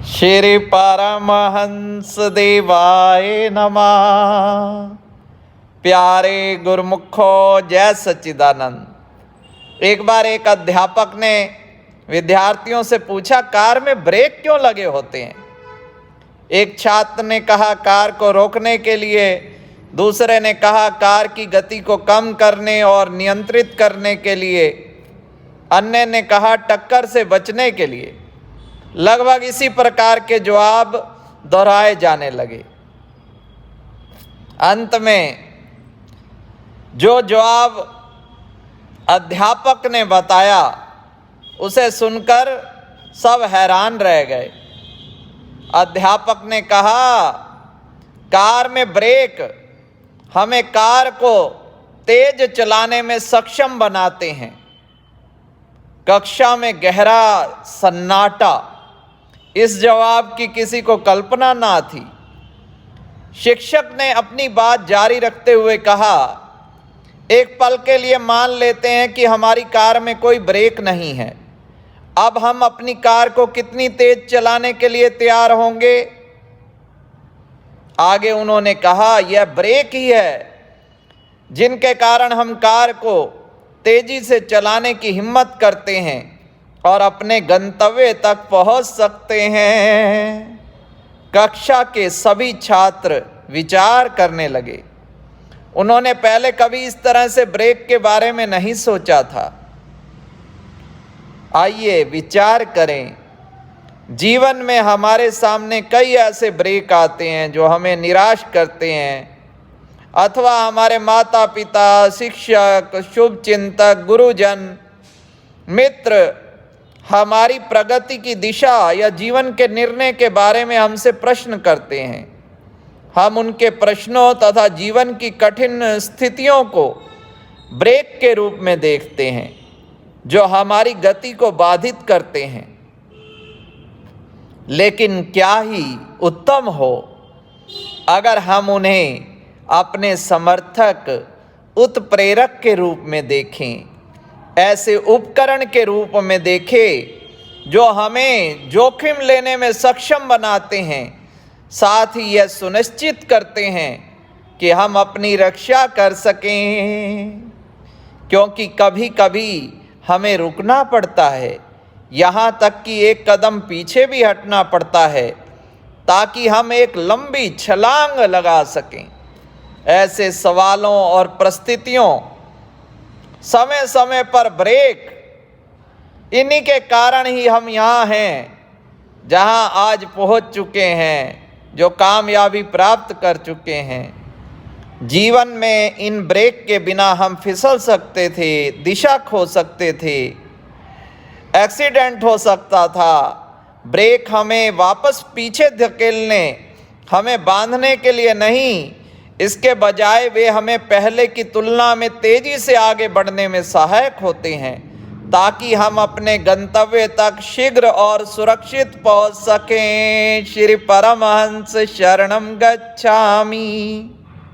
श्री परमहंस देवाय नमः। प्यारे गुरुमुखो जय सच्चिदानंद। एक बार एक अध्यापक ने विद्यार्थियों से पूछा, कार में ब्रेक क्यों लगे होते हैं? एक छात्र ने कहा कार को रोकने के लिए, दूसरे ने कहा कार की गति को कम करने और नियंत्रित करने के लिए, अन्य ने कहा टक्कर से बचने के लिए। लगभग इसी प्रकार के जवाब दोहराए जाने लगे। अंत में जो जवाब अध्यापक ने बताया उसे सुनकर सब हैरान रह गए। अध्यापक ने कहा, कार में ब्रेक हमें कार को तेज चलाने में सक्षम बनाते हैं। कक्षा में गहरा सन्नाटा। इस जवाब की किसी को कल्पना ना थी। शिक्षक ने अपनी बात जारी रखते हुए कहा, एक पल के लिए मान लेते हैं कि हमारी कार में कोई ब्रेक नहीं है। अब हम अपनी कार को कितनी तेज चलाने के लिए तैयार होंगे? आगे उन्होंने कहा, यह ब्रेक ही है जिनके कारण हम कार को तेजी से चलाने की हिम्मत करते हैं और अपने गंतव्य तक पहुंच सकते हैं। कक्षा के सभी छात्र विचार करने लगे। उन्होंने पहले कभी इस तरह से ब्रेक के बारे में नहीं सोचा था। आइए विचार करें। जीवन में हमारे सामने कई ऐसे ब्रेक आते हैं जो हमें निराश करते हैं, अथवा हमारे माता पिता, शिक्षक, शुभचिंतक, गुरुजन, मित्र हमारी प्रगति की दिशा या जीवन के निर्णय के बारे में हमसे प्रश्न करते हैं। हम उनके प्रश्नों तथा जीवन की कठिन स्थितियों को ब्रेक के रूप में देखते हैं जो हमारी गति को बाधित करते हैं। लेकिन क्या ही उत्तम हो अगर हम उन्हें अपने समर्थक, उत्प्रेरक के रूप में देखें, ऐसे उपकरण के रूप में देखें जो हमें जोखिम लेने में सक्षम बनाते हैं, साथ ही यह सुनिश्चित करते हैं कि हम अपनी रक्षा कर सकें। क्योंकि कभी कभी हमें रुकना पड़ता है, यहाँ तक कि एक कदम पीछे भी हटना पड़ता है ताकि हम एक लंबी छलांग लगा सकें। ऐसे सवालों और परिस्थितियों, समय समय पर ब्रेक, इन्हीं के कारण ही हम यहाँ हैं जहाँ आज पहुँच चुके हैं, जो कामयाबी प्राप्त कर चुके हैं। जीवन में इन ब्रेक के बिना हम फिसल सकते थे, दिशा खो सकते थे, एक्सीडेंट हो सकता था। ब्रेक हमें वापस पीछे धकेलने, हमें बांधने के लिए नहीं, इसके बजाय वे हमें पहले की तुलना में तेजी से आगे बढ़ने में सहायक होते हैं ताकि हम अपने गंतव्य तक शीघ्र और सुरक्षित पहुंच सकें। श्री परमहंस शरणम गच्छामि।